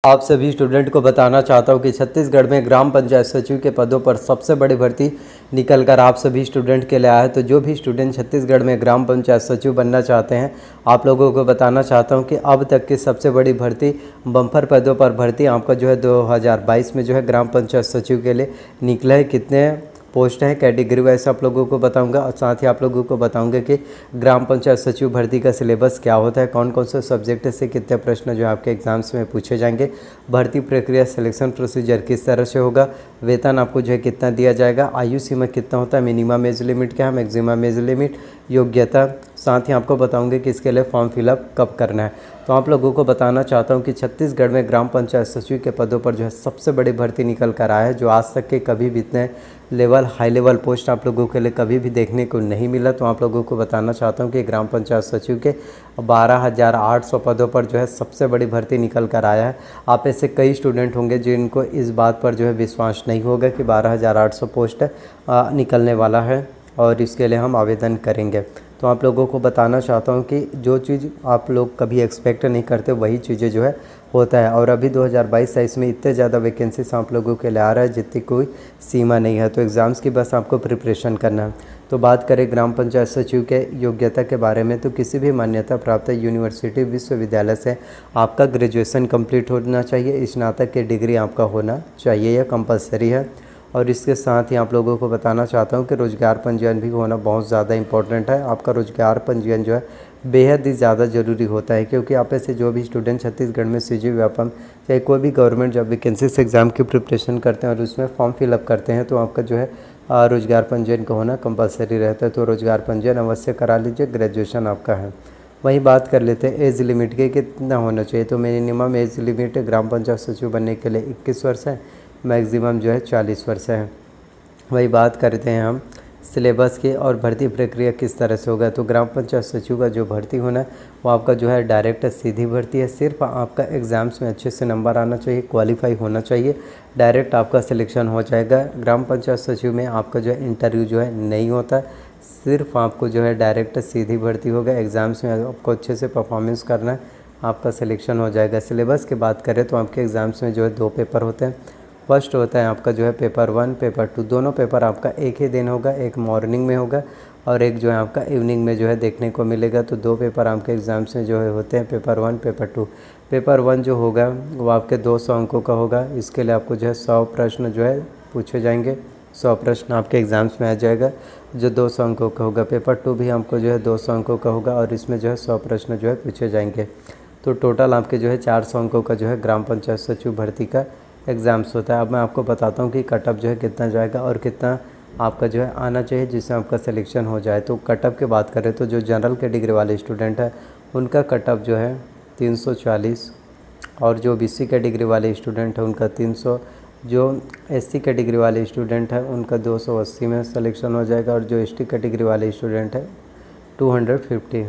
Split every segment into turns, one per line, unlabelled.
आप सभी स्टूडेंट को बताना चाहता हूं कि छत्तीसगढ़ में ग्राम पंचायत सचिव के पदों पर सबसे बड़ी भर्ती निकल कर आप सभी स्टूडेंट के लिए आया है। तो जो भी स्टूडेंट छत्तीसगढ़ में ग्राम पंचायत सचिव बनना चाहते हैं, आप लोगों को बताना चाहता हूं कि अब तक की सबसे बड़ी भर्ती, बम्पर पदों पर भर्ती आपका जो है 2022 में जो है ग्राम पंचायत सचिव के लिए निकला है। कितने पोस्ट हैं कैटेगरी वाइज आप लोगों को बताऊंगा, और साथ ही आप लोगों को बताऊंगा कि ग्राम पंचायत सचिव भर्ती का सिलेबस क्या होता है, कौन कौन से सब्जेक्ट से कितने प्रश्न जो आपके एग्जाम्स में पूछे जाएंगे, भर्ती प्रक्रिया सिलेक्शन प्रोसीजर किस तरह से होगा, वेतन आपको जो है कितना दिया जाएगा, आयु सीमा कितना होता है, मिनिमम एज लिमिट क्या है, मैक्सिमम एज लिमिट, योग्यता, साथ ही आपको बताऊंगे कि इसके लिए फॉर्म फिलअप कब करना है। तो आप लोगों को बताना चाहता हूं कि छत्तीसगढ़ में ग्राम पंचायत सचिव के पदों पर जो है सबसे बड़ी भर्ती निकल कर आया है, जो आज तक के कभी भी इतने हाई लेवल पोस्ट आप लोगों के लिए कभी भी देखने को नहीं मिला। तो आप लोगों को बताना चाहता हूं कि ग्राम पंचायत सचिव के 12,800 पदों पर जो है सबसे बड़ी भर्ती निकल कर आया है। आप ऐसे कई स्टूडेंट होंगे जिनको इस बात पर जो है विश्वास नहीं होगा कि 12,800 पोस्ट निकलने वाला है और इसके लिए हम आवेदन करेंगे। तो आप लोगों को बताना चाहता हूं कि जो चीज़ आप लोग कभी एक्सपेक्ट नहीं करते वही चीज़ें जो है होता है। और अभी 2022-23 में इतने ज़्यादा वैकेंसीज आप लोगों के लिए आ रहा है जितनी कोई सीमा नहीं है। तो एग्ज़ाम्स की बस आपको प्रिपरेशन करना है। तो बात करें ग्राम पंचायत सचिव के योग्यता के बारे में, तो किसी भी मान्यता प्राप्त यूनिवर्सिटी विश्वविद्यालय से आपका ग्रेजुएशन कंप्लीट होना चाहिए, स्नातक की डिग्री आपका होना चाहिए, यह कंपलसरी है। और इसके साथ ही आप लोगों को बताना चाहता हूं कि रोज़गार पंजीयन भी होना बहुत ज़्यादा इंपॉर्टेंट है। आपका रोज़गार पंजीयन जो है बेहद ही ज़्यादा ज़रूरी होता है, क्योंकि आप ऐसे जो भी स्टूडेंट छत्तीसगढ़ में सीजी व्यापम चाहे कोई भी गवर्नमेंट जॉब वैकेंसी से एग्ज़ाम की प्रिपरेशन करते हैं और उसमें फॉर्म फिलअप करते हैं, तो आपका जो है रोज़गार पंजीयन का होना कंपलसरी रहता है। तो रोज़गार पंजीयन अवश्य करा लीजिए, ग्रेजुएशन आपका है। वहीं बात कर लेते हैं एज लिमिट के, कितना होना चाहिए। तो मिनिमम एज लिमिट ग्राम पंचायत सचिव बनने के लिए 21 वर्ष है, मैक्सिमम जो है 40 वर्ष है। वही बात करते हैं हम सिलेबस की और भर्ती प्रक्रिया किस तरह से होगा। तो ग्राम पंचायत सचिव का जो भर्ती होना है वो आपका जो है डायरेक्ट सीधी भर्ती है। सिर्फ आपका एग्ज़ाम्स में अच्छे से नंबर आना चाहिए, क्वालिफाई होना चाहिए, डायरेक्ट आपका सिलेक्शन हो जाएगा। ग्राम पंचायत सचिव में आपका जो है इंटरव्यू जो है नहीं होता, सिर्फ आपको जो है डायरेक्ट सीधी भर्ती होगा। एग्ज़ाम्स में आपको अच्छे से परफॉर्मेंस करना है, आपका सिलेक्शन हो जाएगा। सिलेबस की बात करें तो आपके एग्ज़ाम्स में जो है 2 पेपर होते हैं। फर्स्ट होता है आपका जो है पेपर 1, पेपर 2, दोनों पेपर आपका एक ही दिन होगा, एक मॉर्निंग में होगा और एक जो है आपका इवनिंग में जो है देखने को मिलेगा। तो 2 पेपर आपके एग्ज़ाम्स में जो है होते हैं, पेपर 1, पेपर 2। पेपर 1 जो होगा वो आपके 200 अंकों का होगा। इसके लिए आपको जो है 100 प्रश्न जो है पूछे जाएंगे, 100 प्रश्न आपके एग्ज़ाम्स में आ जाएगा जो 200 अंकों का होगा। पेपर 2 भी हमको जो है 200 अंकों का होगा और इसमें जो है 100 प्रश्न जो है पूछे जाएंगे। तो टोटल आपके जो है 400 अंकों का जो है ग्राम पंचायत सचिव भर्ती का एग्ज़ाम्स होता है। अब मैं आपको बताता हूँ कि कटअप जो है कितना जाएगा और कितना आपका जो है आना चाहिए जिससे आपका सिलेक्शन हो जाए। तो कटअप की बात करें तो जो जनरल कैटेगरी वाले स्टूडेंट है उनका कटअप जो है 340 और जो बीसी कैटेगरी वाले स्टूडेंट है उनका 300, जो एससी कैटेगरी वाले स्टूडेंट है उनका 280 में सिलेक्शन हो जाएगा और जो एसटी कैटेगरी वाले स्टूडेंट है 250।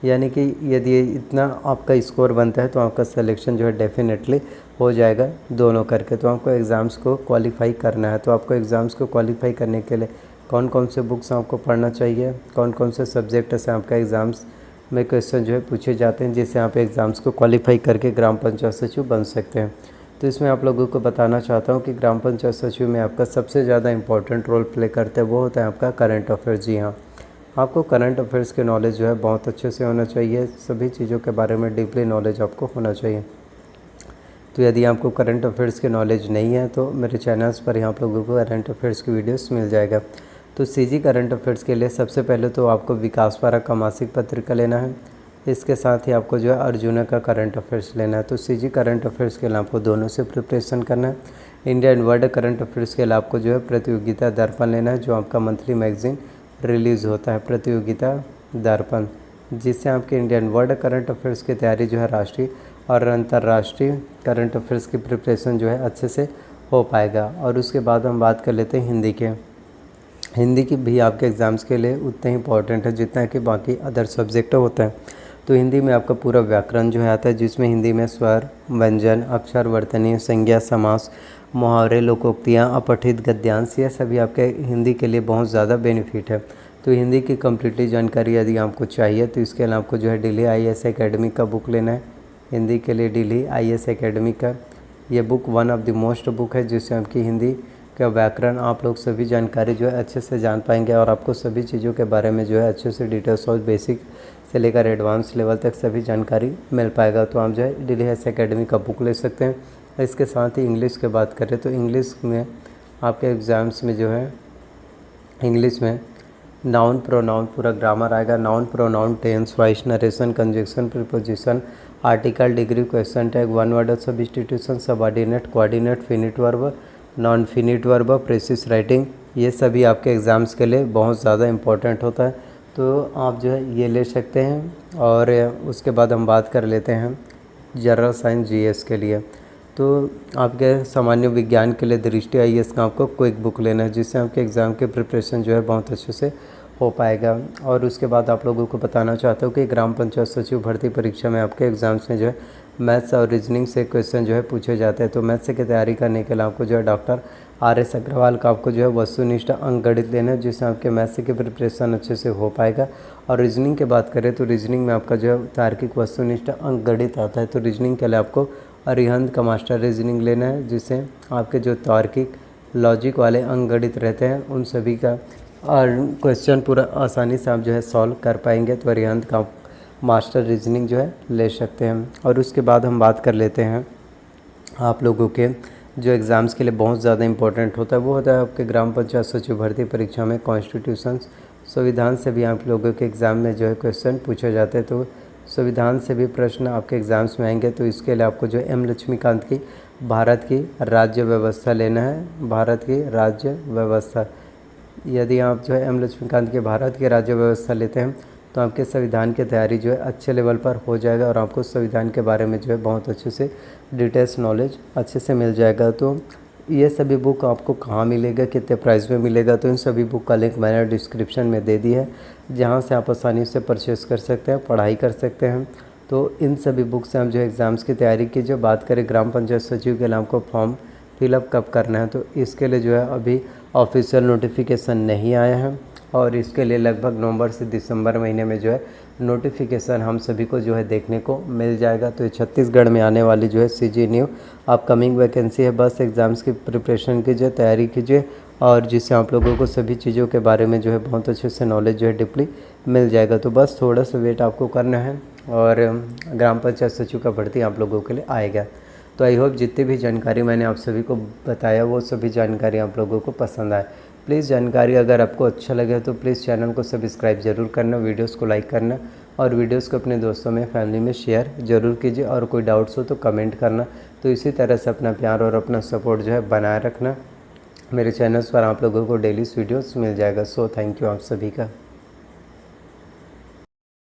यानी कि यदि इतना आपका स्कोर बनता है तो आपका सिलेक्शन जो है डेफिनेटली हो जाएगा दोनों करके। तो आपको एग्ज़ाम्स को क्वालिफाई करना है। तो आपको एग्ज़ाम्स को क्वालिफाई करने के लिए कौन कौन से बुक्स आपको पढ़ना चाहिए, कौन कौन से सब्जेक्ट से आपका एग्ज़ाम्स में क्वेश्चन जो है पूछे जाते हैं जिससे आप एग्ज़ाम्स को क्वालिफाई करके ग्राम पंचायत सचिव बन सकते हैं। तो इसमें आप लोगों को बताना चाहता हूँ कि ग्राम पंचायत सचिव में आपका सबसे ज़्यादा इंपॉर्टेंट रोल प्ले करता है वो होता है आपका करंट अफेयर्स। जी हाँ, आपको करंट अफेयर्स के नॉलेज जो है बहुत अच्छे से होना चाहिए, सभी चीज़ों के बारे में डीपली नॉलेज आपको होना चाहिए। तो यदि आपको करंट अफेयर्स के नॉलेज नहीं है तो मेरे चैनल्स पर यहाँ आप लोगों को करंट अफेयर्स की वीडियोस मिल जाएगा। तो सीजी करंट अफेयर्स के लिए सबसे पहले तो आपको विकास वारा का मासिक पत्रिका लेना है, इसके साथ ही आपको जो है अर्जुना का करंट अफेयर्स लेना है। तो सीजी करंट अफेयर्स के लिए आपको दोनों से प्रिपरेशन करना है। India and world current affairs के लिए आपको जो है प्रतियोगिता दर्पण लेना है, जो आपका मंथली मैगजीन रिलीज़ होता है, प्रतियोगिता दर्पण, जिससे आपके इंडियन वर्ल्ड करंट अफेयर्स की तैयारी जो है राष्ट्रीय और अंतर्राष्ट्रीय करंट अफेयर्स की प्रिपरेशन जो है अच्छे से हो पाएगा। और उसके बाद हम बात कर लेते हैं हिंदी के। हिंदी की भी आपके एग्ज़ाम्स के लिए उतना ही इंपॉर्टेंट है जितना कि बाकी अदर सब्जेक्ट होता है। तो हिंदी में आपका पूरा व्याकरण जो है आता है, जिसमें हिंदी में स्वर, व्यंजन, अक्षर, वर्तनी, संज्ञा, समास, मुहावरे, लोकोक्तियाँ, अपठित गद्यांश, ये सभी आपके हिंदी के लिए बहुत ज़्यादा बेनिफिट है। तो हिंदी की कम्प्लीटली जानकारी यदि आपको चाहिए तो इसके लिए आपको जो है दिल्ली IAS एकेडमी का बुक लेना है, हिंदी के लिए दिल्ली IAS एकेडमी का ये book one of the most book है, जिससे आपकी हिंदी का व्याकरण आप लोग सभी जानकारी जो है अच्छे से जान पाएंगे और आपको सभी चीज़ों के बारे में जो है अच्छे से डिटेल्स और बेसिक से लेकर एडवांस लेवल तक सभी जानकारी मिल पाएगा। तो आप जो है दिल्ली IAS एकेडमी का बुक ले सकते हैं। इसके साथ ही इंग्लिश की बात करें तो इंग्लिश में आपके एग्ज़ाम्स में जो है इंग्लिश में नाउन प्रोनाउन पूरा ग्रामर आएगा। Noun pronoun tense voice narration conjunction preposition article degree question tag one word substitution subordinate coordinate finite verb non finite verb precis writing, ये सभी आपके एग्ज़ाम्स के लिए बहुत ज़्यादा इम्पोर्टेंट होता है। तो आप जो है ये ले सकते हैं। और उसके बाद हम बात कर लेते हैं जनरल साइंस GS के लिए। तो आपके सामान्य विज्ञान के लिए दृष्टि IAS का आपको क्विक बुक लेना है, जिससे आपके एग्ज़ाम के प्रिपरेशन जो है बहुत अच्छे से हो पाएगा। और उसके बाद आप लोगों को बताना चाहता हूँ कि ग्राम पंचायत सचिव भर्ती परीक्षा में आपके एग्ज़ाम्स में जो है मैथ्स और रीजनिंग से क्वेश्चन जो है पूछे जाते हैं। तो मैथ्स की तैयारी करने के लिए आपको जो है डॉक्टर RS अग्रवाल का आपको जो है वस्तुनिष्ठ अंक गणित लेना है, जिससे आपके मैथ्स की प्रिपरेशन अच्छे से हो पाएगा। और रीजनिंग की बात करें तो रीजनिंग में आपका जो है तार्किक वस्तुनिष्ठ अंक गणित आता है। तो रीजनिंग के लिए आपको अरिहंत का मास्टर रीजनिंग लेना है, जिससे आपके जो तार्किक लॉजिक वाले अंक गणित रहते हैं उन सभी का और क्वेश्चन पूरा आसानी से आप जो है सॉल्व कर पाएंगे। तो अरिहंत का मास्टर रीजनिंग जो है ले सकते हैं। और उसके बाद हम बात कर लेते हैं आप लोगों के जो एग्ज़ाम्स के लिए बहुत ज़्यादा इंपॉर्टेंट होता है, वो होता है आपके ग्राम पंचायत सचिव भर्ती परीक्षा में कॉन्स्टिट्यूशन संविधान से भी आप लोगों के एग्ज़ाम में जो है क्वेश्चन पूछे जाते हैं। तो संविधान से भी प्रश्न आपके एग्ज़ाम्स में आएंगे। तो इसके लिए आपको जो M लक्ष्मीकांत की भारत की राज्य व्यवस्था लेना है। भारत की राज्य व्यवस्था, यदि आप जो है M लक्ष्मीकांत के भारत की राज्य व्यवस्था लेते हैं तो आपके संविधान की तैयारी जो है अच्छे लेवल पर हो जाएगा और आपको संविधान के बारे में जो है बहुत अच्छे से डिटेल्स नॉलेज अच्छे से मिल जाएगा। तो ये सभी बुक आपको कहाँ मिलेगा, कितने प्राइस में मिलेगा, तो इन सभी बुक का लिंक मैंने डिस्क्रिप्शन में दे दी है, जहाँ से आप आसानी से परचेस कर सकते हैं, पढ़ाई कर सकते हैं। तो इन सभी बुक से हम जो एग्ज़ाम्स की तैयारी की। जो बात करें ग्राम पंचायत सचिव के लिए आपको फॉर्म फिलअप कब करना है, तो इसके लिए जो है अभी ऑफिशियल नोटिफिकेशन नहीं आया है और इसके लिए लगभग नवंबर से दिसंबर महीने में जो है नोटिफिकेशन हम सभी को जो है देखने को मिल जाएगा। तो ये छत्तीसगढ़ में आने वाली जो है CG न्यू अपकमिंग वैकेंसी है। बस एग्ज़ाम्स की प्रिपरेशन कीजिए, तैयारी कीजिए और जिससे आप लोगों को सभी चीज़ों के बारे में जो है बहुत अच्छे से नॉलेज जो है डीपली मिल जाएगा। तो बस थोड़ा सा वेट आपको करना है और ग्राम पंचायत सचिव का भर्ती आप लोगों के लिए आएगा। तो आई होप जितनी भी जानकारी मैंने आप सभी को बताया वो सभी जानकारी आप लोगों को पसंद आए। प्लीज़ जानकारी अगर आपको अच्छा लगे तो प्लीज़ चैनल को सब्सक्राइब ज़रूर करना, वीडियोस को लाइक करना और वीडियोस को अपने दोस्तों में फैमिली में शेयर ज़रूर कीजिए। और कोई डाउट्स हो तो कमेंट करना। तो इसी तरह से अपना प्यार और अपना सपोर्ट जो है बनाए रखना। मेरे चैनल्स पर आप लोगों को डेली वीडियोस मिल जाएगा। सो थैंक यू आप सभी का।